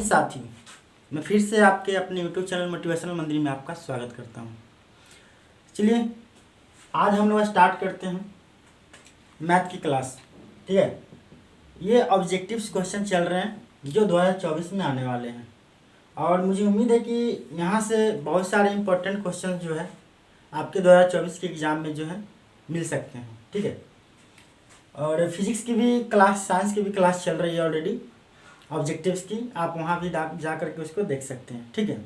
साथियों, मैं फिर से आपके अपने यूट्यूब चैनल मोटिवेशनल मंदिर में आपका स्वागत करता हूं। चलिए आज हम लोग स्टार्ट करते हैं मैथ की क्लास। ठीक है, ये ऑब्जेक्टिव्स क्वेश्चन चल रहे हैं जो 2024 में आने वाले हैं और मुझे उम्मीद है कि यहाँ से बहुत सारे इंपॉर्टेंट क्वेश्चन जो है आपके 2024 के एग्ज़ाम में जो है मिल सकते हैं। ठीक है, और फिजिक्स की भी क्लास, साइंस की भी क्लास चल रही है ऑलरेडी ऑब्जेक्टिव्स की, आप वहाँ भी जा करके उसको देख सकते हैं। ठीक है,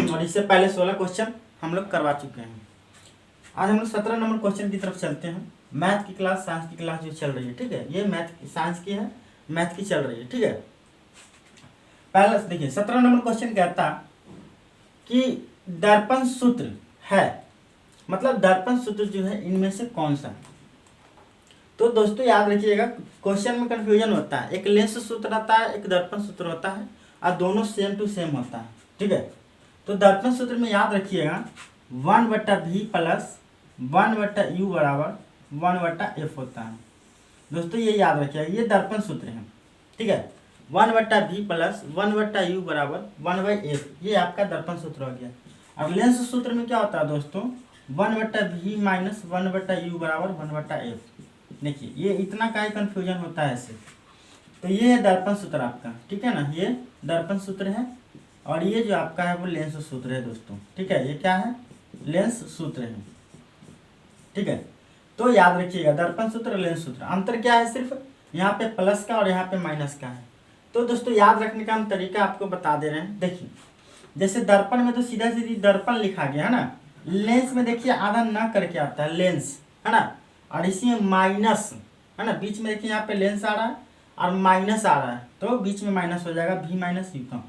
और इससे पहले 16 क्वेश्चन हम लोग करवा चुके हैं। आज हम लोग 17 नंबर क्वेश्चन की तरफ चलते हैं। मैथ की क्लास, साइंस की क्लास जो चल रही है, ठीक है, ये मैथ साइंस की है, मैथ की चल रही है। ठीक है, पहला देखिए 17 नंबर क्वेश्चन कहता कि दर्पण सूत्र है, मतलब दर्पण सूत्र जो है इनमें से कौन सा। तो दोस्तों याद रखिएगा, क्वेश्चन में कंफ्यूजन होता है, एक लेंस सूत्र रहता है, एक दर्पण सूत्र होता है और दोनों सेम टू सेम होता है। ठीक है, तो दर्पण सूत्र में याद रखिएगा 1/v प्लस 1/u बराबर 1/f होता है। दोस्तों ये याद रखिएगा, ये दर्पण सूत्र है। ठीक है, 1/v प्लस 1/u बराबर 1/f, ये आपका दर्पण सूत्र हो गया। अब लेंस सूत्र में क्या होता है दोस्तों, 1/v माइनस 1/u बराबर 1/f। देखिए ये इतना का ही कन्फ्यूजन होता है ऐसे। तो ये है दर्पण सूत्र आपका, ठीक है ना, ये दर्पण सूत्र है और ये जो आपका है वो लेंस सूत्र है दोस्तों। ठीक है, ये क्या है, लेंस सूत्र है। ठीक है, तो याद रखिएगा दर्पण सूत्र, लेंस सूत्र, अंतर क्या है, सिर्फ यहाँ पे प्लस का और यहाँ पे माइनस का है। तो दोस्तों याद रखने का हम तरीका आपको बता दे रहे हैं। देखिए जैसे दर्पण में तो सीधा सीधी दर्पण लिखा गया है ना, लेंस में देखिए आधा न करके आता है लेंस, है ना, और इसी में माइनस है ना, बीच में देखिए यहाँ पे लेंस आ रहा है और माइनस आ रहा है, तो बीच में माइनस हो जाएगा, v माइनस यू का।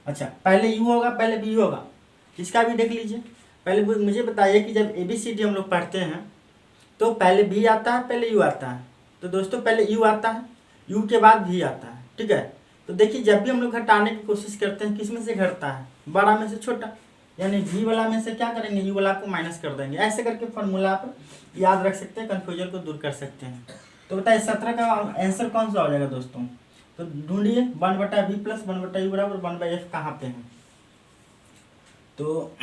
अच्छा पहले u होगा, पहले v होगा, इसका भी देख लीजिए। पहले मुझे बताइए कि जब ABCD हम लोग पढ़ते हैं तो पहले v आता है, पहले u आता है। तो दोस्तों पहले u आता है, u के बाद v आता है। ठीक है, तो देखिए जब भी हम लोग घटाने की कोशिश करते हैं, किस में से घटता है, बड़ा में से छोटा, यानी v वाला में से क्या करेंगे, u वाला को माइनस कर देंगे। ऐसे करके फॉर्मूला आप याद रख सकते हैं, कन्फ्यूजन को दूर कर सकते हैं। तो बताइए 17 का आंसर कौन सा हो जाएगा दोस्तों, तो ढूंढिए 1/v प्लस 1/u बराबर 1/f कहाँ पे है। तो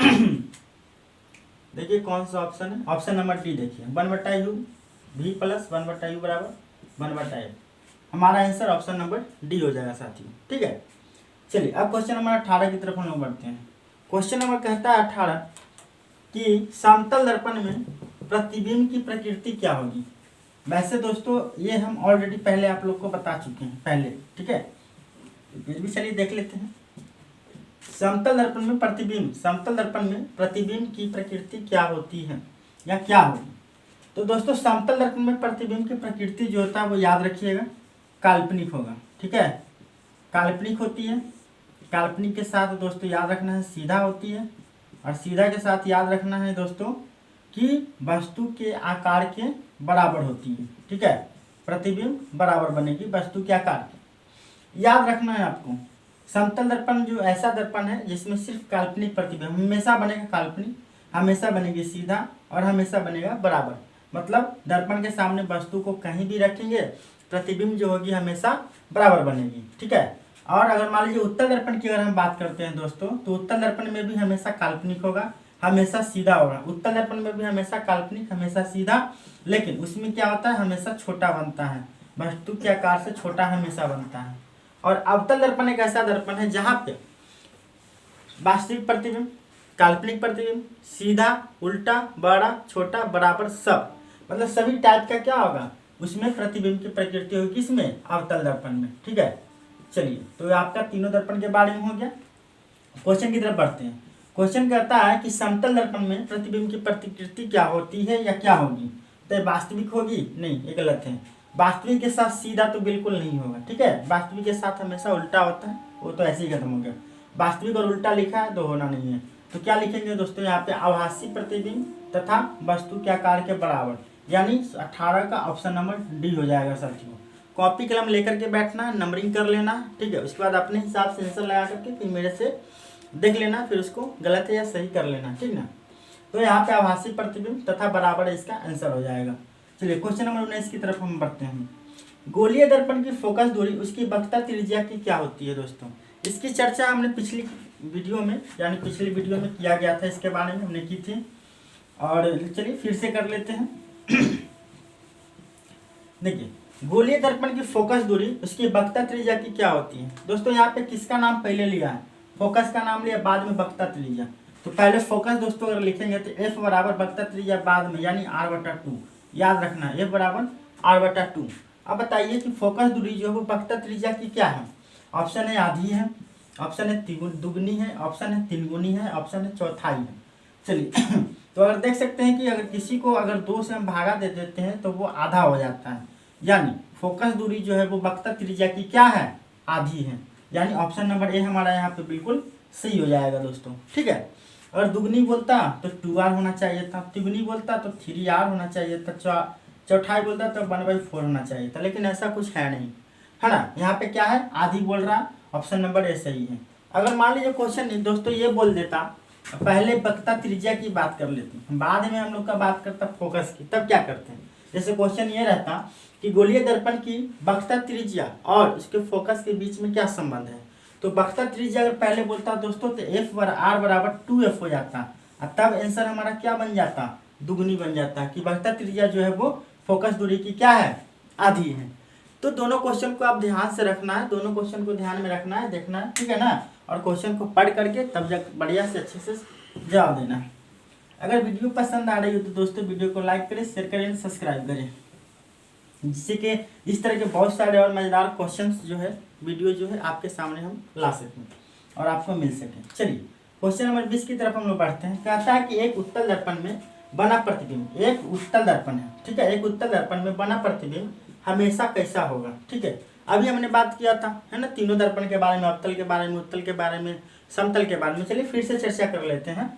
देखिए कौन सा ऑप्शन है, ऑप्शन नंबर डी देखिए, 1/u v प्लस 1/u बराबर 1/f, हमारा आंसर ऑप्शन नंबर डी हो जाएगा साथियों। ठीक है, चलिए अब क्वेश्चन नंबर 18 की तरफ हम लोग बढ़ते हैं। क्वेश्चन नंबर कहता है 18 कि समतल दर्पण में प्रतिबिंब की प्रकृति क्या होगी। वैसे दोस्तों ये हम ऑलरेडी पहले आप लोग को बता चुके हैं पहले। ठीक है, फिर भी चलिए देख लेते हैं। समतल दर्पण में प्रतिबिंब, समतल दर्पण में प्रतिबिंब की प्रकृति क्या होती है या क्या होगी। तो दोस्तों समतल दर्पण में प्रतिबिंब की प्रकृति जो होता है वो याद रखिएगा काल्पनिक होगा। ठीक है, काल्पनिक होती है। काल्पनिक के साथ दोस्तों याद रखना है सीधा होती है, और सीधा के साथ याद रखना है दोस्तों कि वस्तु के आकार के बराबर होती है। ठीक है, प्रतिबिंब बराबर बनेगी वस्तु के आकार के। याद रखना है आपको, समतल दर्पण जो ऐसा दर्पण है जिसमें सिर्फ काल्पनिक प्रतिबिंब हमेशा बनेगा, काल्पनिक हमेशा बनेगी सीधा और हमेशा बनेगा बराबर। मतलब दर्पण के सामने वस्तु को कहीं भी रखेंगे, प्रतिबिंब जो होगी हमेशा बराबर बनेगी। ठीक है, और अगर मान लीजिए उत्तल दर्पण की अगर हम बात करते हैं दोस्तों, तो उत्तल दर्पण में भी हमेशा काल्पनिक होगा, हमेशा सीधा होगा। उत्तल दर्पण में भी हमेशा काल्पनिक, हमेशा सीधा, लेकिन उसमें क्या होता है, हमेशा छोटा बनता है, वस्तु के आकार से छोटा हमेशा बनता है। और अवतल दर्पण एक ऐसा दर्पण है जहाँ पे वास्तविक प्रतिबिंब, काल्पनिक प्रतिबिंब, सीधा, उल्टा, बड़ा, छोटा, बराबर, सब, मतलब सभी टाइप का क्या होगा उसमें प्रतिबिंब की प्रकृति होगी, किसमें, अवतल दर्पण में। ठीक है, चलिए तो आपका तीनों दर्पण के बारे में हो गया। क्वेश्चन की तरफ बढ़ते हैं। क्वेश्चन कहता है कि समतल दर्पण में प्रतिबिंब की प्रकृति क्या होती है या क्या होगी। तो वास्तविक होगी, नहीं ये गलत है, वास्तविक के साथ सीधा तो बिल्कुल नहीं होगा। ठीक है, वास्तविक के साथ हमेशा उल्टा होता है, वो तो ऐसे ही खत्म हो गया। वास्तविक और उल्टा लिखा है तो होना नहीं है, तो क्या लिखेंगे दोस्तों यहाँ पे, आभासी प्रतिबिंब तथा वस्तु के आकार के बराबर, यानी 18 का ऑप्शन नंबर डी हो जाएगा साथियों। कॉपी कलम लेकर के बैठना है, नंबरिंग कर लेना है। ठीक है, उसके बाद अपने हिसाब से आंसर लगा करके फिर मेरे से देख लेना, फिर उसको गलत है या सही कर लेना। ठीक ना, तो यहाँ पे आभासी प्रतिबिंब तथा बराबर इसका आंसर हो जाएगा। चलिए क्वेश्चन नंबर 19 की तरफ हम बढ़ते हैं। गोलीय दर्पण की फोकस दूरी उसकी वक्रता त्रिज्या की क्या होती है दोस्तों। इसकी चर्चा हमने पिछली वीडियो में यानी पिछली वीडियो में किया गया था, इसके बारे में हमने की थी। और चलिए फिर से कर लेते हैं। देखिए गोलीय दर्पण की फोकस दूरी उसकी वक्रता त्रिज्या की क्या होती है। दोस्तों यहाँ पे किसका नाम पहले लिया है, फोकस का नाम लिया, बाद में वक्रता त्रिज्या। तो पहले फोकस दोस्तों अगर लिखेंगे तो एफ बराबर वक्रता त्रिज्या बाद में यानी r/2, याद रखना है एफ बराबर r/2। अब बताइए कि फोकस दूरी जो है वो वक्रता त्रिज्या की क्या है। ऑप्शन है आधी है, ऑप्शन है दुगनी है, ऑप्शन है तिनगुनी है, ऑप्शन है चौथाई है। चलिए तो अगर देख सकते हैं कि अगर किसी को अगर 2 से हम भागा दे देते हैं तो वो आधा हो जाता है, यानी फोकस दूरी जो है वो वक्रता त्रिज्या की क्या है, आधी है। यानी ऑप्शन नंबर ए हमारा यहाँ पे बिल्कुल सही हो जाएगा दोस्तों, ठीक है। अगर दुगनी बोलता तो 2r होना चाहिए था, तिगुनी बोलता तो 3r होना चाहिए था, चौथाई बोलता तो 1/4 होना चाहिए था, लेकिन ऐसा कुछ है नहीं, है ना। यहाँ पे क्या है, आधी बोल रहा, ऑप्शन नंबर ए सही है। अगर मान लीजिए क्वेश्चन दोस्तों ये बोल देता, पहले वक्रता त्रिज्या की बात कर लेते, बाद में हम लोग का बात करता फोकस की, तब क्या करते हैं। जैसे क्वेश्चन ये रहता कि गोलीय दर्पण की वक्रता त्रिज्या और उसके फोकस के बीच में क्या संबंध है, तो वक्रता त्रिज्या अगर पहले बोलता दोस्तों तो एफ r बराबर 2f हो जाता, और तब आंसर हमारा क्या बन जाता, दुगनी बन जाता कि वक्रता त्रिज्या जो है वो फोकस दूरी की क्या है, आधी है। तो दोनों क्वेश्चन को आप ध्यान से रखना है, दोनों क्वेश्चन को ध्यान में रखना है, देखना है, ठीक है ना। और क्वेश्चन को पढ़ करके तब जब बढ़िया से अच्छे से जवाब देना है। अगर वीडियो पसंद आ रही हो तो दोस्तों वीडियो को लाइक करें, शेयर करें, सब्सक्राइब करें, जिससे कि इस तरह के बहुत सारे और मज़ेदार क्वेश्चंस जो है वीडियो जो है आपके सामने हम ला सकें और आपको मिल सकें। चलिए क्वेश्चन नंबर 20 की तरफ हम लोग बढ़ते हैं। कहता है कि एक उत्तल दर्पण में बना प्रतिबिंब, एक उत्तल दर्पण है, ठीक है, एक उत्तल दर्पण में बना प्रतिबिंब हमेशा कैसा होगा, ठीक है। अभी हमने बात किया था, है ना, तीनों दर्पण के बारे में, अवतल के बारे में, उत्तल के बारे में, समतल के बारे में। चलिए फिर से चर्चा कर लेते हैं।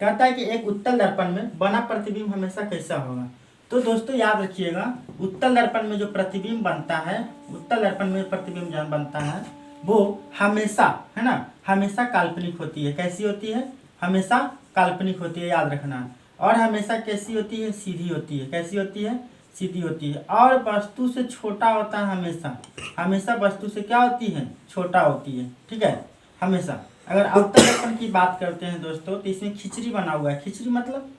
कहता है कि एक उत्तल दर्पण में बना प्रतिबिंब हमेशा कैसा होगा। तो दोस्तों याद रखिएगा, उत्तल दर्पण में जो प्रतिबिंब बनता है, उत्तल दर्पण में प्रतिबिंब जहाँ बनता है वो हमेशा, है ना, हमेशा काल्पनिक होती है। कैसी होती है, हमेशा काल्पनिक होती है, याद रखना। और हमेशा कैसी होती है, सीधी होती है। कैसी होती है, सीधी होती है। और वस्तु से छोटा होता है, हमेशा, हमेशा वस्तु से क्या होती है, छोटा होती है, ठीक है, हमेशा। अगर अवतल दर्पण की बात करते हैं दोस्तों तो इसमें खिचड़ी बना हुआ है। खिचड़ी मतलब,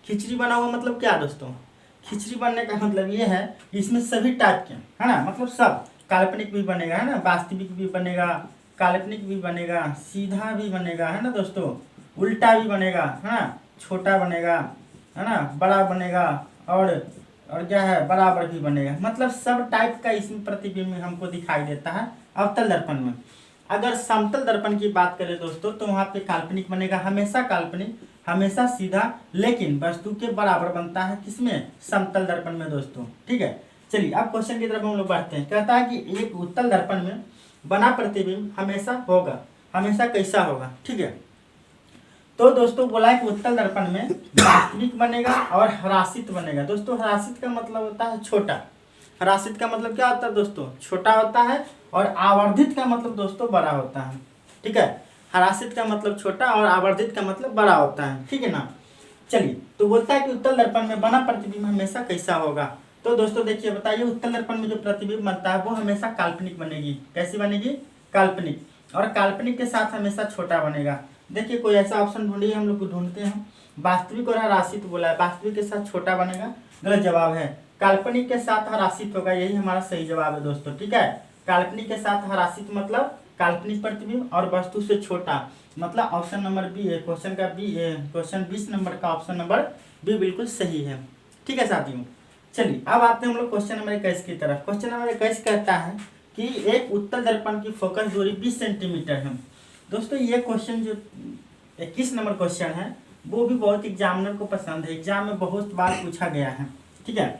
खिचड़ी बना हुआ मतलब क्या दोस्तों, खिचड़ी बनने का मतलब ये है कि इसमें सभी टाइप के, है ना, मतलब सब, काल्पनिक भी बनेगा, है ना, वास्तविक भी बनेगा, काल्पनिक भी बनेगा, सीधा भी बनेगा, है ना दोस्तों, उल्टा भी बनेगा, है ना, छोटा बनेगा, है ना, बड़ा बनेगा, और क्या है, बराबर भी बनेगा। मतलब सब टाइप का इसमें प्रतिबिंब हमको दिखाई देता है अवतल दर्पण में। अगर समतल दर्पण की बात करें दोस्तों तो वहाँ पे काल्पनिक बनेगा, हमेशा काल्पनिक, हमेशा सीधा, लेकिन वस्तु के बराबर बनता है, किसमें, समतल दर्पण में दोस्तों, ठीक है। चलिए अब क्वेश्चन की तरफ हम लोग बढ़ते हैं। कहता है कि एक उत्तल दर्पण में बना प्रतिबिंब हमेशा होगा, हमेशा कैसा होगा, ठीक है। तो दोस्तों बोला है कि उत्तल दर्पण में वास्तविक बनेगा और ह्रासित बनेगा। दोस्तों ह्रासित का मतलब होता है छोटा, ह्रासित का मतलब क्या होता है दोस्तों, छोटा होता है, और आवर्धित का मतलब दोस्तों बड़ा होता है, ठीक है। ह्रासित का मतलब छोटा और आवर्धित का मतलब बड़ा होता है, ठीक है ना। चलिए तो बोलता है कि उत्तल दर्पण में बना प्रतिबिंब हमेशा कैसा होगा। तो दोस्तों देखिए बताइए, उत्तल दर्पण में जो प्रतिबिंब बनता है वो हमेशा काल्पनिक बनेगी। कैसी बनेगी, काल्पनिक, और काल्पनिक के साथ हमेशा छोटा बनेगा। देखिए कोई ऐसा ऑप्शन ढूंढिए, हम लोग को ढूंढते हैं। वास्तविक और ह्रासित बोला है, वास्तविक के साथ छोटा बनेगा, गलत जवाब है। काल्पनिक के साथ ह्रासित होगा, यही हमारा सही जवाब है दोस्तों, ठीक है। काल्पनिक के साथ ह्रासित मतलब काल्पनिक प्रतिबिंब, और वस्तु से छोटा मतलब ऑप्शन नंबर बी है, क्वेश्चन का बी, क्वेश्चन 20 नंबर का ऑप्शन नंबर बी बिल्कुल सही है, ठीक है साथियों। चलिए अब आते हैं हम लोग क्वेश्चन नंबर 21 की तरफ। क्वेश्चन नंबर 21 कहता है कि एक उत्तल दर्पण की फोकस दूरी 20 सेंटीमीटर है। दोस्तों ये क्वेश्चन जो 21 नंबर क्वेश्चन है वो भी बहुत एग्जामिनर को पसंद है, एग्जाम में बहुत बार पूछा गया है, ठीक है।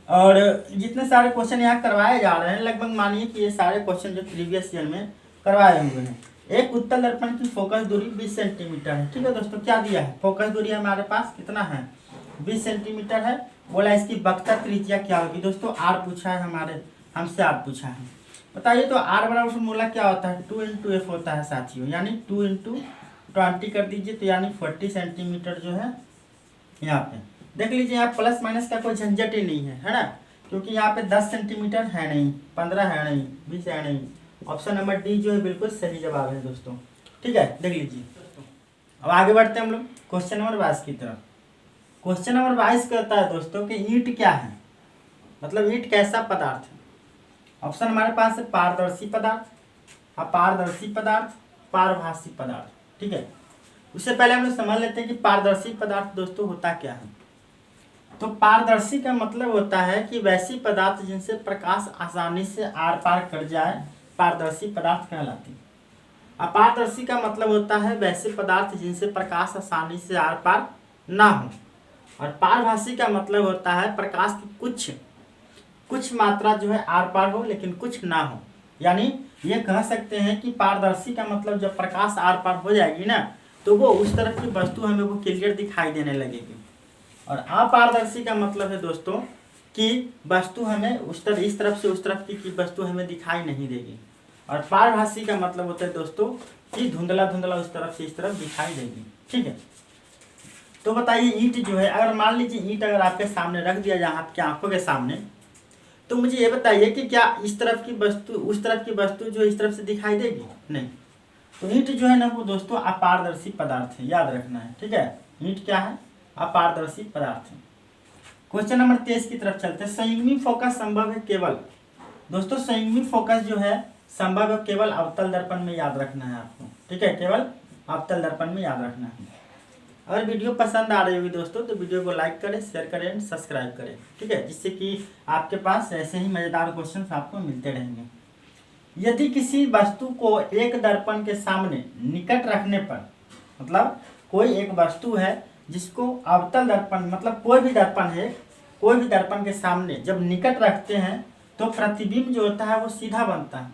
और जितने सारे क्वेश्चन यहाँ करवाए जा रहे हैं, लगभग मानिए कि ये सारे क्वेश्चन जो प्रीवियस ईयर में करवाए हुए हैं। एक उत्तल दर्पण की फोकस दूरी 20 सेंटीमीटर है, ठीक है दोस्तों। क्या दिया है, फोकस दूरी हमारे पास कितना है, 20 सेंटीमीटर है। बोला इसकी वक्रता त्रिज्या क्या होगी। दोस्तों आर पूछा है, हमारे हमसे आर पूछा है, बताइए। तो आर बराबर फॉर्मूला क्या होता है, 2 × f होता है साथियों, यानी 2 × 20 कर दीजिए तो यानी 40 सेंटीमीटर जो है यहाँ पे। देख लीजिए यहाँ प्लस माइनस का कोई झंझट ही नहीं है, है ना, क्योंकि यहाँ पे 10 सेंटीमीटर है नहीं, 15 है नहीं, 20 है नहीं, ऑप्शन नंबर डी जो है बिल्कुल सही जवाब है दोस्तों। ठीक है, देख लीजिए। अब आगे बढ़ते हैं हम लोग क्वेश्चन नंबर 22 की तरफ। क्वेश्चन नंबर 22 कहता है दोस्तों कि ईंट क्या है, मतलब ईंट कैसा पदार्थ है। ऑप्शन हमारे पास है पारदर्शी पदार्थ, अपारदर्शी पदार्थ, पारभासी पदार्थ। ठीक है, उससे पहले हम लोग समझ लेते हैं कि पारदर्शी पदार्थ दोस्तों होता क्या है। तो पारदर्शी का मतलब होता है कि वैसी पदार्थ जिनसे प्रकाश आसानी से आर पार कर जाए, पारदर्शी पदार्थ कहलाती है। अपारदर्शी का मतलब होता है वैसे पदार्थ जिनसे प्रकाश आसानी से आर पार ना हो। और पारभासी का मतलब होता है प्रकाश की कुछ मात्रा जो है आर पार हो लेकिन कुछ ना हो। यानी ये कह सकते हैं कि पारदर्शी का मतलब जब प्रकाश आर पार हो जाएगी ना, तो वो उस तरफ की वस्तु हमें वो क्लियर दिखाई देने लगेगी। और अपारदर्शी का मतलब है दोस्तों कि वस्तु हमें इस तरफ से उस तरफ की वस्तु हमें दिखाई नहीं देगी। और पारभासी का मतलब होता है दोस्तों कि धुंधला धुंधला उस तरफ से इस तरफ दिखाई देगी। ठीक है, तो बताइए ईंट जो है, अगर मान लीजिए ईंट अगर आपके सामने रख दिया जाए आपकी आंखों के सामने, तो मुझे ये बताइए कि क्या इस तरफ की वस्तु उस तरफ की वस्तु जो इस तरफ से दिखाई देगी? नहीं। तो ईंट जो है ना वो दोस्तों अपारदर्शी पदार्थ है, याद रखना है। ठीक है, ईंट क्या है? अपारदर्शी पदार्थ है। क्वेश्चन नंबर 23 की तरफ चलते हैं। संयुग्मी फोकस संभव है केवल, दोस्तों संयुग्मी फोकस जो है संभव है केवल अवतल दर्पण में, याद रखना है आपको। ठीक है, केवल अवतल दर्पण में याद रखना है। अगर वीडियो पसंद आ रही होगी दोस्तों तो वीडियो को लाइक करें, शेयर करें एंड सब्सक्राइब करें। ठीक है, जिससे कि आपके पास ऐसे ही मजेदार क्वेश्चन आपको मिलते रहेंगे। यदि किसी वस्तु को एक दर्पण के सामने निकट रखने पर, मतलब कोई एक वस्तु है जिसको अवतल दर्पण, मतलब कोई भी दर्पण है, कोई भी दर्पण के सामने जब निकट रखते हैं तो प्रतिबिंब जो होता है वो सीधा बनता है,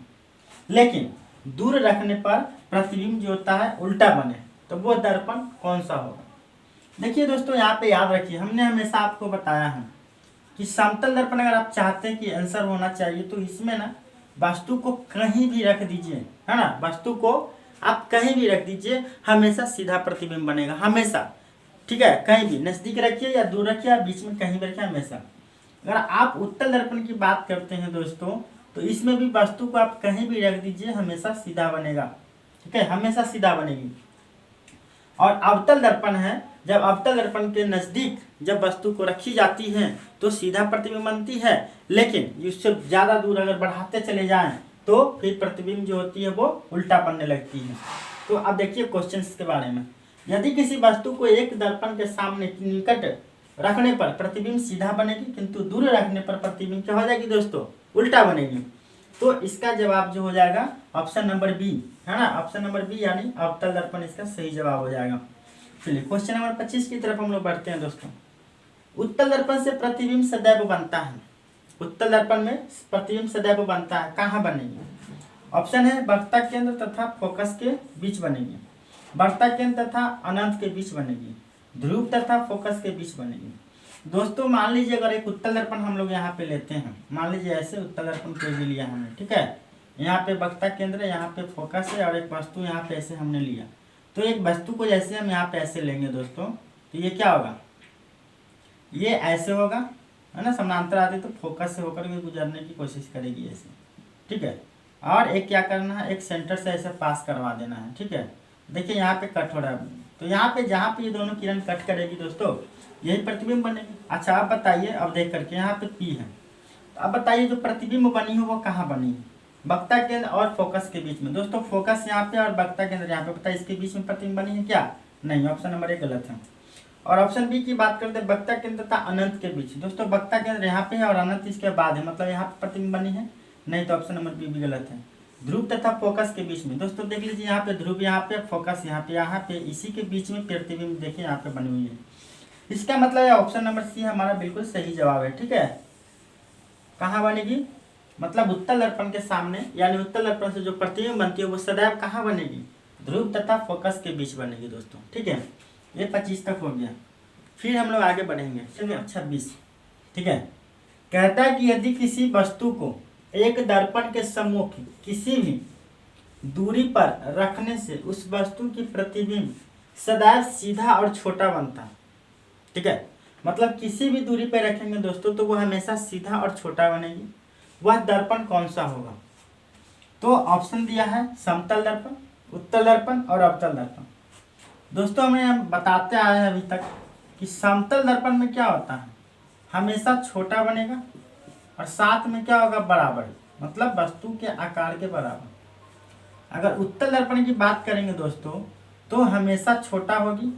लेकिन दूर रखने पर प्रतिबिंब जो होता है उल्टा बने, तो वो दर्पण कौन सा होगा? देखिए दोस्तों, यहाँ पे याद रखिए, हमने हमेशा आपको बताया है कि समतल दर्पण अगर आप चाहते हैं कि आंसर होना चाहिए तो इसमें ना वस्तु को कहीं भी रख दीजिए, है ना, वस्तु को आप कहीं भी रख दीजिए, हमेशा सीधा प्रतिबिंब बनेगा, हमेशा। ठीक है, कहीं भी नजदीक रखिए या दूर रखिए, या बीच में कहीं भी रखिए, हमेशा। अगर आप उत्तल दर्पण की बात करते हैं दोस्तों, तो इसमें भी वस्तु को आप कहीं भी रख दीजिए, हमेशा सीधा बनेगा। ठीक है, हमेशा सीधा बनेगी। और अवतल दर्पण है, जब अवतल दर्पण के नजदीक जब वस्तु को रखी जाती है तो सीधा प्रतिबिंब बनती है, लेकिन इससे ज्यादा दूर अगर बढ़ाते चले जाएं तो फिर प्रतिबिंब जो होती है वो उल्टा बनने लगती है। तो अब देखिए क्वेश्चन के बारे में। यदि किसी वस्तु को एक दर्पण के सामने निकट रखने पर प्रतिबिंब सीधा बनेगी, किंतु दूर रखने पर प्रतिबिंब क्या हो जाएगी दोस्तों? उल्टा बनेगी। तो इसका जवाब जो हो जाएगा ऑप्शन नंबर बी, है ना, ऑप्शन नंबर बी यानी अवतल दर्पण इसका सही जवाब हो जाएगा। चलिए क्वेश्चन नंबर 25 की तरफ हम लोग बढ़ते हैं दोस्तों। उत्तल दर्पण से प्रतिबिंब सदैव बनता है, उत्तल दर्पण में प्रतिबिंब सदैव बनता है, कहाँ बनेगी? ऑप्शन है वक्ता केंद्र तथा फोकस के बीच बनेगी, वक्ता केंद्र तथा अनंत के बीच बनेगी, ध्रुव तथा फोकस के बीच बनेगी। दोस्तों मान लीजिए अगर एक उत्तल दर्पण हम लोग यहाँ पे लेते हैं, मान लीजिए ऐसे उत्तल दर्पण कोई भी लिया हमने, ठीक है, यहाँ पे वक्ता केंद्र, यहाँ पे फोकस है और एक वस्तु यहाँ पे ऐसे हमने लिया। तो एक वस्तु को जैसे हम यहाँ पे ऐसे लेंगे दोस्तों, तो ये क्या होगा? ये ऐसे होगा, है ना, समानांतर आती तो फोकस से होकर के गुजरने की कोशिश करेगी ऐसे। ठीक है, और एक क्या करना है, एक सेंटर से ऐसे पास करवा देना है। ठीक है, देखिए यहाँ पे कट हो रहा है, तो यहाँ पे जहाँ पे ये दोनों किरण कट करेगी दोस्तों यही प्रतिबिंब बनेगी। अच्छा आप बताइए, अब देख करके यहाँ पे पी है, तो अब बताइए जो प्रतिबिंब बनी है वो कहाँ बनी है? वक्ता केंद्र और फोकस के बीच में। दोस्तों फोकस यहाँ पे और वक्ता केंद्र यहाँ पे, बताइए इसके बीच में प्रतिबिंब बनी है क्या? नहीं, ऑप्शन नंबर 1 गलत है। और ऑप्शन बी की बात करते हैं वक्ता केंद्र तथा अनंत के बीच। दोस्तों वक्ता केंद्र यहाँ पे है और अनंत इसके बाद है, मतलब यहाँ पे प्रतिबिंब बनी है, नहीं, तो ऑप्शन नंबर बी भी गलत है। ध्रुव तथा फोकस के बीच में, दोस्तों देख लीजिए यहाँ पे ध्रुव यहाँ पे, फोकस यहाँ पे, इसी के बीच में प्रतिबिंब देखिए यहाँ पे बनी हुई है। इसका मतलब ऑप्शन नंबर सी हमारा बिल्कुल सही जवाब है। ठीक है, कहाँ बनेगी? मतलब उत्तल दर्पण के सामने, यानी उत्तल दर्पण से जो प्रतिबिंब बनती है वो सदैव कहाँ बनेगी? ध्रुव तथा फोकस के बीच बनेगी दोस्तों। ठीक है, ये 25 तक हो गया। फिर हम लोग आगे बढ़ेंगे। चलिए 26। ठीक है, कहता है कि यदि किसी वस्तु को एक दर्पण के सम्मुख किसी भी दूरी पर रखने से उस वस्तु की प्रतिबिंब सदैव सीधा और छोटा बनता है। ठीक है, मतलब किसी भी दूरी पर रखेंगे दोस्तों तो वो हमेशा सीधा और छोटा बनेगी। वह दर्पण कौन सा होगा? तो ऑप्शन दिया है समतल दर्पण, उत्तल दर्पण और अवतल दर्पण। दोस्तों हमें बताते आए हैं अभी तक कि समतल दर्पण में क्या होता है, हमेशा छोटा बनेगा और साथ में क्या होगा, बराबर, मतलब वस्तु के आकार के बराबर। अगर उत्तल दर्पण की बात करेंगे दोस्तों तो हमेशा छोटा होगी,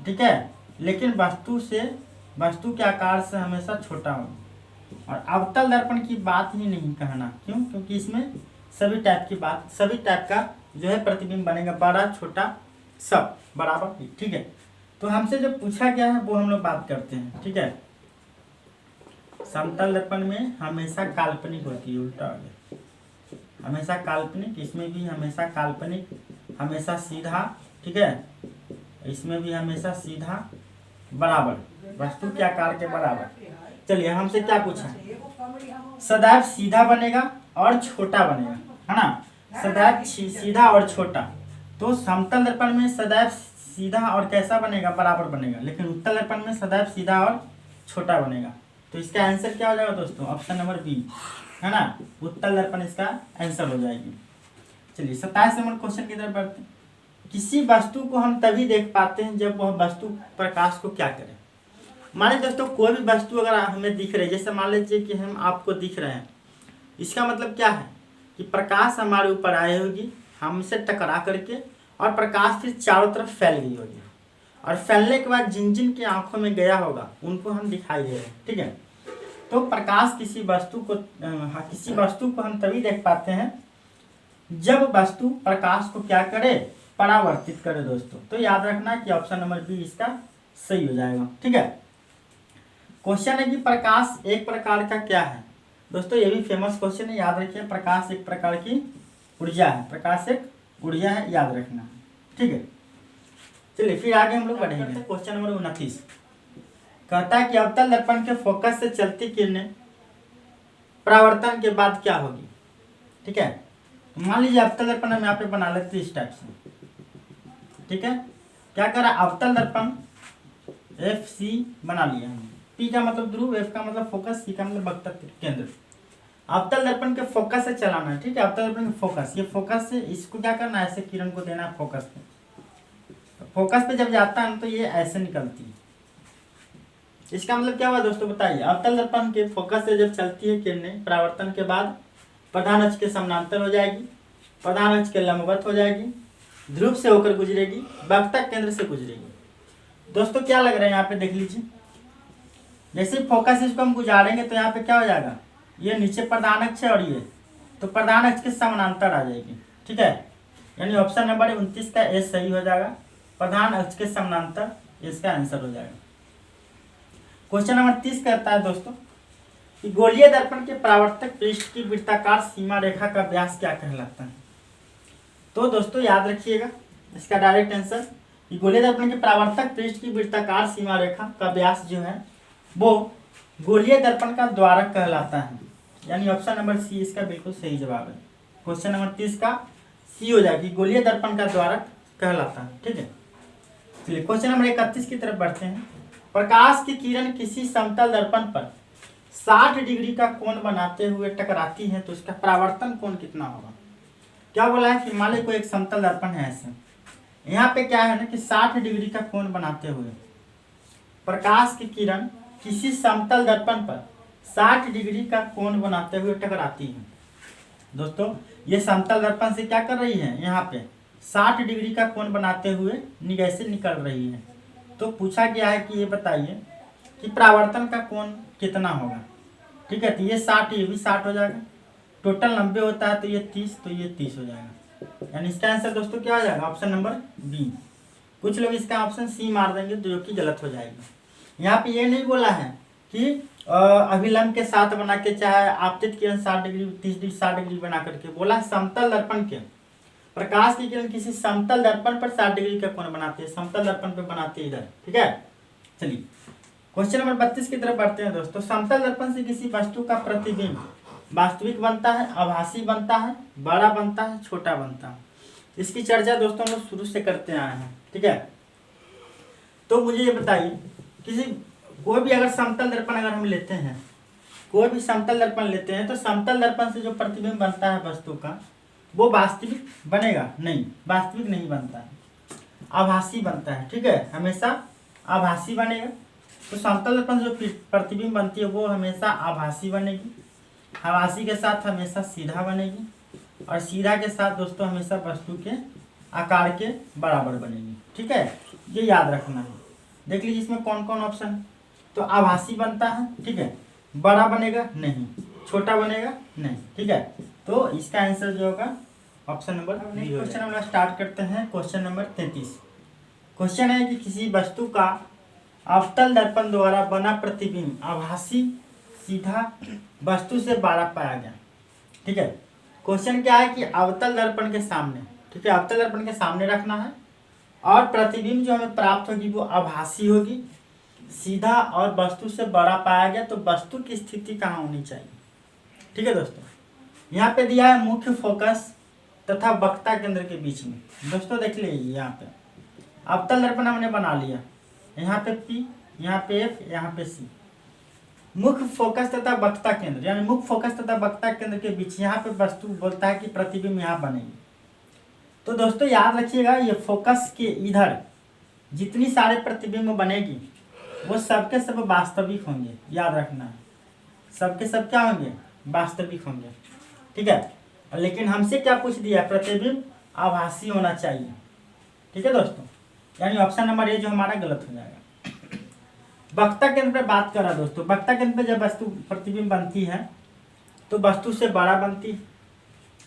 ठीक है, लेकिन वस्तु के आकार से हमेशा छोटा होगी। और अवतल दर्पण की बात ही नहीं कहना, क्यों, क्योंकि इसमें सभी टाइप का जो है प्रतिबिंब बनेगा, बड़ा छोटा सब बराबर, ठीक है। तो हमसे जो पूछा गया है वो हम लोग बात करते हैं, ठीक है। समतल दर्पण में हमेशा काल्पनिक होती है, उल्टा हो गया, हमेशा काल्पनिक, इसमें भी हमेशा काल्पनिक, हमेशा सीधा, ठीक है, इसमें भी हमेशा सीधा, बराबर, वस्तु के आकार के बराबर। चलिए हमसे क्या पूछा, सदैव सीधा बनेगा और छोटा बनेगा, है ना, सदैव सीधा और छोटा। तो समतल दर्पण में सदैव सीधा और कैसा बनेगा, बराबर बनेगा, लेकिन उत्तल दर्पण में सदैव सीधा और छोटा बनेगा। तो इसका आंसर क्या हो जाएगा दोस्तों, ऑप्शन नंबर बी, है ना, उत्तल दर्पण इसका आंसर हो जाएगी। चलिए 27 नंबर क्वेश्चन की तरफ बढ़ते हैं। किसी वस्तु को हम तभी देख पाते हैं जब वह वस्तु प्रकाश को क्या करे। मान लीजिए दोस्तों कोई भी वस्तु अगर हमें दिख रही है, जैसे मान लीजिए कि हम आपको दिख रहे हैं, इसका मतलब क्या है कि प्रकाश हमारे ऊपर आई होगी, हमसे टकरा करके, और प्रकाश फिर चारों तरफ फैल गई होगी, और फैलने के बाद जिन जिन की आंखों में गया होगा उनको हम दिखाई दे रहे हैं, ठीक है। तो प्रकाश किसी वस्तु को हम तभी देख पाते हैं जब वस्तु प्रकाश को क्या करे, परावर्तित करे दोस्तों। तो याद रखना कि ऑप्शन नंबर बी इसका सही हो जाएगा, ठीक है। क्वेश्चन है कि प्रकाश एक प्रकार का क्या है। दोस्तों ये भी फेमस क्वेश्चन है, याद रखिए, प्रकाश एक प्रकार की ऊर्जा है, प्रकाश एक ऊर्जा है, याद रखना, ठीक है। चलिए फिर आगे हम लोग बढ़ेंगे। क्वेश्चन नंबर 29 कहता है कि अवतल दर्पण के फोकस से चलती किरणें परावर्तन के बाद क्या होगी, ठीक है। मान लीजिए अवतल दर्पण हम यहाँ पे बना लेते हैं इस टाइप से, ठीक है। क्या करा, अवतल दर्पण FC बना लिया हमने, P का मतलब ध्रुव, F का मतलब फोकस, C का मतलब वक्रता केंद्र। अवतल दर्पण के फोकस से चलाना है, ठीक है, अवतल दर्पण के फोकस, ये फोकस से इसको क्या करना है, ऐसे किरण को देना है फोकस पे। फोकस पे जब जाता है तो ये ऐसे निकलती है। इसका मतलब क्या हुआ दोस्तों बताइए, अवतल दर्पण के फोकस से जब चलती है किरणें परावर्तन के बाद प्रधान अक्ष के समानांतर हो जाएगी, प्रधान अक्ष के लंबवत हो जाएगी, ध्रुव से होकर गुजरेगी, वक्रता केंद्र से गुजरेगी। दोस्तों क्या लग रहा है यहाँ पे देख लीजिए, जैसे फोकस इसको हम गुजारेंगे तो यहाँ पे क्या हो जाएगा, ये नीचे प्रधान अक्ष है और ये तो प्रधान अक्ष के समानांतर आ जाएगी, ठीक है। यानी ऑप्शन नंबर 29 का ए सही हो जाएगा, प्रधान अक्ष के समानांतर इसका आंसर हो जाएगा। क्वेश्चन नंबर 30 कहता है दोस्तों कि गोलीय दर्पण के परावर्तक पृष्ठ की वृत्ताकार सीमा रेखा का व्यास क्या कहलाता है। तो दोस्तों याद रखिएगा इसका डायरेक्ट आंसर कि गोलीय दर्पण के परावर्तक पृष्ठ की वृत्ताकार सीमा रेखा का व्यास जो है वो गोलीय दर्पण का द्वारक कहलाता है। यानी ऑप्शन नंबर सी इसका बिल्कुल सही जवाब है। क्वेश्चन नंबर 30 का सी हो जाएगी, गोलीय दर्पण का द्वारक कहलाता है, ठीक है। चलिए क्वेश्चन नंबर 31 की तरफ बढ़ते हैं। प्रकाश की किरण किसी समतल दर्पण पर 60 डिग्री का कोण बनाते हुए टकराती है तो इसका परावर्तन कोण कितना होगा। क्या बोला है कि मान लीजिए कोई एक समतल दर्पण है ऐसे, यहाँ पे क्या है ना कि 60 डिग्री का कोण बनाते हुए प्रकाश की किरण किसी समतल दर्पण पर 60 डिग्री का कोण बनाते हुए टकराती है। दोस्तों ये समतल दर्पण से क्या कर रही है, यहाँ पे 60 डिग्री का कोण बनाते हुए ऐसे निकल रही है। तो पूछा गया है कि ये बताइए कि परावर्तन का कोण कितना होगा, ठीक है। तो ये 60, ये भी 60 हो जाएगा, टोटल 90 होता है तो ये 30, तो ये 30 हो जाएगा। यानी इसका आंसर दोस्तों क्या हो जाएगा, ऑप्शन नंबर बी। कुछ लोग इसका ऑप्शन सी मार देंगे जो कि गलत हो जाएगा। यहाँ पे ये नहीं बोला है कि अभिलंब के साथ बना के चाहे आपतित किरण 60 डिग्री 30 डिग्री 60 डिग्री बना करके, बोला समतल दर्पण के प्रकाश की किरण किसी समतल दर्पण पर 60 डिग्री का कोण बनाते हैं, समतल दर्पण पे बनाते हैं इधर, ठीक है। चलिए क्वेश्चन नंबर 32 की तरफ बढ़ते हैं दोस्तों। समतल दर्पण से किसी वस्तु का प्रतिबिंब वास्तविक बनता है, आभासी बनता है, बड़ा बनता है, छोटा बनता है। इसकी चर्चा दोस्तों हम लोग शुरू से करते आए हैं, ठीक है। तो मुझे ये बताइए किसी कोई भी अगर समतल दर्पण अगर हम लेते हैं, कोई भी समतल दर्पण लेते हैं तो समतल दर्पण से जो प्रतिबिंब बनता है वस्तु का वो वास्तविक बनेगा नहीं, वास्तविक नहीं बनता है, आभासी बनता है। ठीक है, हमेशा आभासी बनेगा। तो समतल दर्पण से जो प्रतिबिंब बनती है वो हमेशा आभासी बनेगी, आभासी के साथ हमेशा सीधा बनेगी, और सीधा के साथ दोस्तों हमेशा वस्तु के आकार के बराबर बनेगी। ठीक है, ये याद रखना है। देख लीजिए इसमें कौन कौन ऑप्शन। तो आभासी बनता है, ठीक है, बड़ा बनेगा नहीं, छोटा बनेगा नहीं। ठीक है, तो इसका आंसर जो होगा ऑप्शन नंबर बी। क्वेश्चन हम लोग स्टार्ट करते हैं। Question number 33। क्वेश्चन है कि किसी वस्तु का अवतल दर्पण द्वारा बना प्रतिबिंब आभासी सीधा वस्तु से बड़ा पाया गया। ठीक है, क्वेश्चन क्या है कि अवतल दर्पण के सामने, ठीक है, अवतल दर्पण के सामने रखना है और प्रतिबिंब जो हमें प्राप्त होगी वो आभासी होगी, सीधा और वस्तु से बड़ा पाया गया। तो वस्तु की स्थिति कहाँ होनी चाहिए। ठीक है दोस्तों, यहाँ पे दिया है मुख्य फोकस तथा वक्ता केंद्र के बीच में। दोस्तों देख लीजिए यहाँ पे अवतल दर्पण हमने बना लिया, यहाँ पे P, यहाँ पे F, यहाँ पे C। मुख्य फोकस तथा वक्ता केंद्र, यानी मुख्य फोकस तथा वक्ता केंद्र के बीच यहाँ पे वस्तु बोलता है कि प्रतिबिंब यहाँ बनेगी। तो दोस्तों याद रखिएगा, ये फोकस के इधर जितनी सारे प्रतिबिंब बनेगी वो सबके सब वास्तविक होंगे। याद रखना है, सबके सब क्या होंगे, वास्तविक होंगे। ठीक है, लेकिन हमसे क्या पूछ दिया, प्रतिबिंब आभासी होना चाहिए। ठीक है दोस्तों, यानी ऑप्शन नंबर ए जो हमारा गलत हो जाएगा। वक्ता केंद्र पे बात कर रहा दोस्तों, वक्ता केंद्र पे जब वस्तु प्रतिबिंब बनती है तो वस्तु से बड़ा बनती है।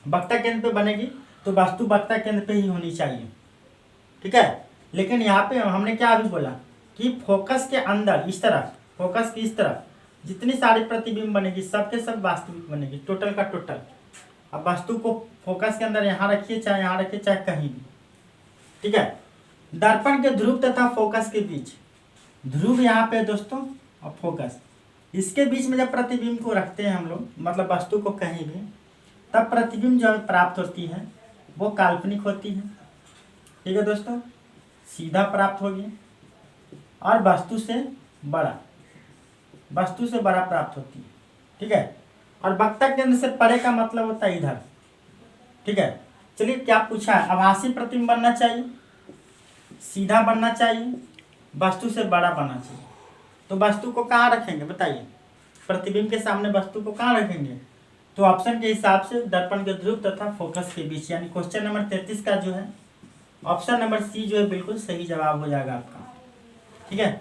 वक्ता केंद्र पे बनेगी तो वस्तु वक्ता केंद्र पे ही होनी चाहिए। ठीक है, लेकिन यहाँ पे हमने क्या अभी बोला कि फोकस के अंदर इस तरफ, फोकस की इस तरफ जितनी सारी प्रतिबिंब बनेगी सबके सब वास्तविक बनेगी, टोटल का टोटल। अब वस्तु को फोकस के अंदर यहाँ रखिए, चाहे यहाँ रखिए, चाहे कहीं भी। ठीक है, दर्पण के ध्रुव तथा फोकस के बीच, ध्रुव यहाँ पे दोस्तों और फोकस, इसके बीच में जब प्रतिबिंब को रखते हैं हम लोग, मतलब वस्तु को कहीं भी, तब प्रतिबिंब जो हमें प्राप्त होती है वो काल्पनिक होती है। ठीक है दोस्तों, सीधा प्राप्त होगी और वस्तु से बड़ा प्राप्त होती है। ठीक है, और वक्ता केंद्र से परे का मतलब होता है इधर। ठीक है, चलिए क्या पूछा है, आभासी प्रतिबिंब बनना चाहिए, सीधा बनना चाहिए, वस्तु से बड़ा बनना चाहिए। तो वस्तु को कहाँ रखेंगे बताइए, प्रतिबिंब के सामने वस्तु को कहाँ रखेंगे। तो ऑप्शन के हिसाब से दर्पण के ध्रुव तथा फोकस के बीच, यानी क्वेश्चन नंबर 33 का जो है ऑप्शन नंबर सी जो है बिल्कुल सही जवाब हो जाएगा आपका। ठीक है,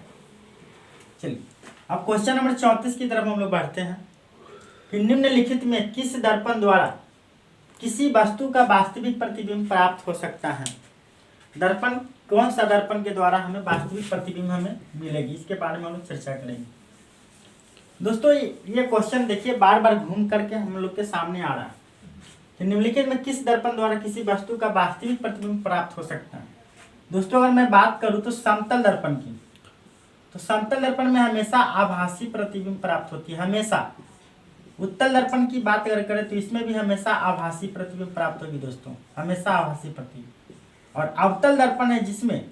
चलिए अब क्वेश्चन नंबर 34 की तरफ हम लोग बढ़ते हैं कि निम्नलिखित में किस दर्पण द्वारा किसी वस्तु का वास्तविक प्रतिबिंब प्राप्त हो सकता है। दर्पण, कौन सा दर्पण के द्वारा हमें वास्तविक प्रतिबिंब हमें मिलेगी, इसके बारे में हम लोग चर्चा करेंगे। दोस्तों ये क्वेश्चन देखिए बार बार घूम करके हम लोग के सामने आ रहा है कि निम्नलिखित में किस दर्पण द्वारा किसी वस्तु का वास्तविक प्रतिबिंब प्राप्त हो सकता है। दोस्तों अगर मैं बात करूं तो समतल दर्पण की, तो समतल दर्पण में हमेशा आभासी प्रतिबिंब प्राप्त होती है, हमेशा। उत्तल दर्पण की बात अगर करें तो इसमें भी हमेशा आभासी प्रतिबिंब प्राप्त होगी दोस्तों, हमेशा आभासी प्रतिबिंब। और अवतल दर्पण है जिसमें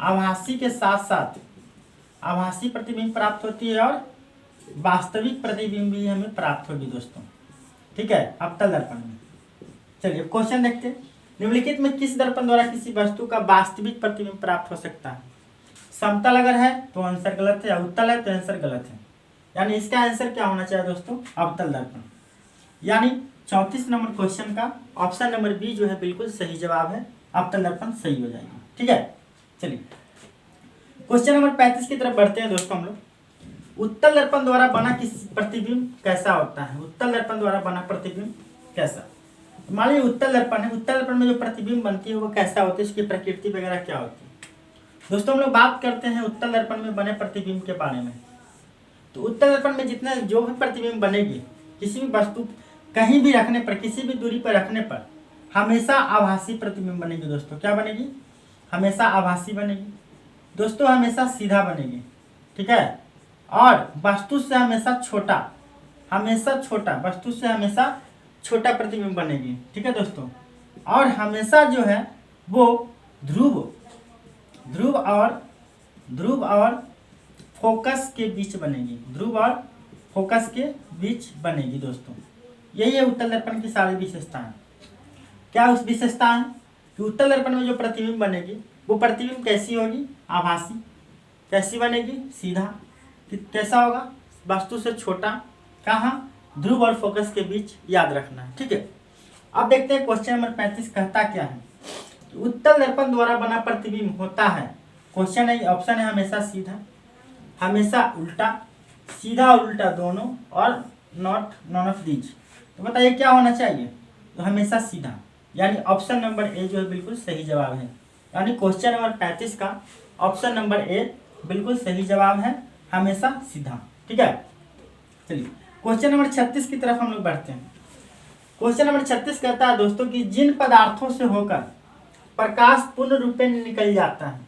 आभासी के साथ साथ आभासी प्रतिबिंब प्राप्त होती है और वास्तविक प्रतिबिंब भी हमें प्राप्त होगी दोस्तों। ठीक है, अवतल दर्पण में। चलिए क्वेश्चन देखते हैं, निम्नलिखित में किस दर्पण द्वारा किसी वस्तु का वास्तविक प्रतिबिंब प्राप्त हो सकता है। समतल अगर है तो आंसर गलत है, उत्तल है तो आंसर गलत है, यानी इसका आंसर क्या होना चाहिए दोस्तों, अवतल दर्पण। यानी 34 नंबर क्वेश्चन का ऑप्शन नंबर बी जो है बिल्कुल सही जवाब है, अवतल दर्पण सही हो जाएगा। ठीक है, चलिए क्वेश्चन नंबर 35 की तरफ बढ़ते हैं दोस्तों हम लोग। उत्तल दर्पण द्वारा बना किसी प्रतिबिंब कैसा होता है। उत्तल दर्पण द्वारा बना प्रतिबिंब कैसा, मान लीजिए उत्तल दर्पण है, उत्तल दर्पण में जो प्रतिबिंब बनती है वो कैसा होती है, उसकी प्रकृति वगैरह क्या होती है। दोस्तों हम लोग बात करते हैं उत्तल दर्पण में बने प्रतिबिंब के बारे में। तो उत्तल दर्पण में जितने जो भी प्रतिबिंब बनेगी, किसी भी वस्तु कहीं भी रखने पर, किसी भी दूरी पर रखने पर हमेशा आभासी प्रतिबिंब बनेगी दोस्तों। क्या बनेगी, हमेशा आभासी बनेगी दोस्तों, हमेशा सीधा बनेगी। ठीक है, और वस्तु से हमेशा छोटा, वस्तु से हमेशा छोटा प्रतिबिंब बनेगी। ठीक है दोस्तों, और हमेशा जो है वो ध्रुव और फोकस के बीच बनेगी, ध्रुव और फोकस के बीच बनेगी दोस्तों। यही है उत्तल दर्पण की सारी विशेषताएं। क्या उस विशेषता है कि उत्तल दर्पण में जो प्रतिबिंब बनेगी वो प्रतिबिंब कैसी होगी? आभासी। कैसी बनेगी? सीधा। कैसा होगा? वस्तु से छोटा। कहाँ? ध्रुव और फोकस के बीच, याद रखना है, ठीक है। अब देखते हैं क्वेश्चन नंबर 35 कहता क्या है। उत्तल दर्पण द्वारा बना प्रतिबिंब होता है, क्वेश्चन है, ऑप्शन है हमेशा सीधा, हमेशा उल्टा, सीधा और उल्टा दोनों, और नॉट नॉन ऑफ दीज। तो बताइए क्या होना चाहिए? तो हमेशा सीधा, यानी ऑप्शन नंबर ए जो है बिल्कुल सही जवाब है। यानी क्वेश्चन नंबर 35 का ऑप्शन नंबर ए बिल्कुल सही जवाब है, हमेशा सीधा, ठीक है। चलिए क्वेश्चन नंबर 36 की तरफ हम लोग बढ़ते हैं। क्वेश्चन नंबर 36 कहता है दोस्तों कि जिन पदार्थों से होकर प्रकाश पूर्ण रूप में निकल जाता है,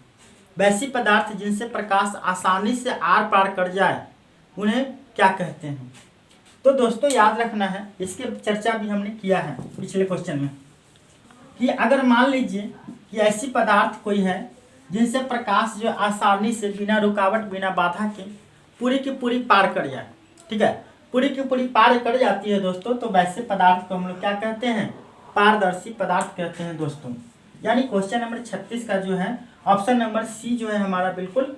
वैसी पदार्थ जिनसे प्रकाश आसानी से आर पार कर जाए, उन्हें क्या कहते हैं? तो दोस्तों याद रखना है, इसकी चर्चा भी हमने किया है पिछले क्वेश्चन में, कि अगर मान लीजिए कि ऐसी पदार्थ कोई है जिनसे प्रकाश जो आसानी से बिना रुकावट बिना बाधा के पूरी की पूरी पार कर जाए, ठीक है, पूरी की पूरी पार कर जाती है दोस्तों, तो वैसे पदार्थ को हम लोग क्या कहते हैं? पारदर्शी पदार्थ कहते हैं दोस्तों। यानी क्वेश्चन नंबर 36 का जो है ऑप्शन नंबर सी जो है हमारा बिल्कुल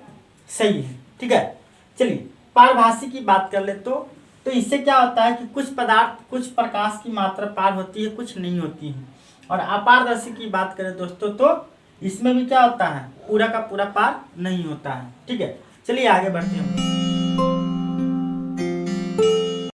सही है, ठीक है। चलिए पारभासी की बात कर ले तो इससे क्या होता है कि कुछ पदार्थ कुछ प्रकाश की मात्रा पार होती है, कुछ नहीं होती है। और अपारदर्शी की बात करें दोस्तों तो इसमें भी क्या होता है? पूरा का पूरा पार नहीं होता है, ठीक है। चलिए आगे बढ़ते हैं।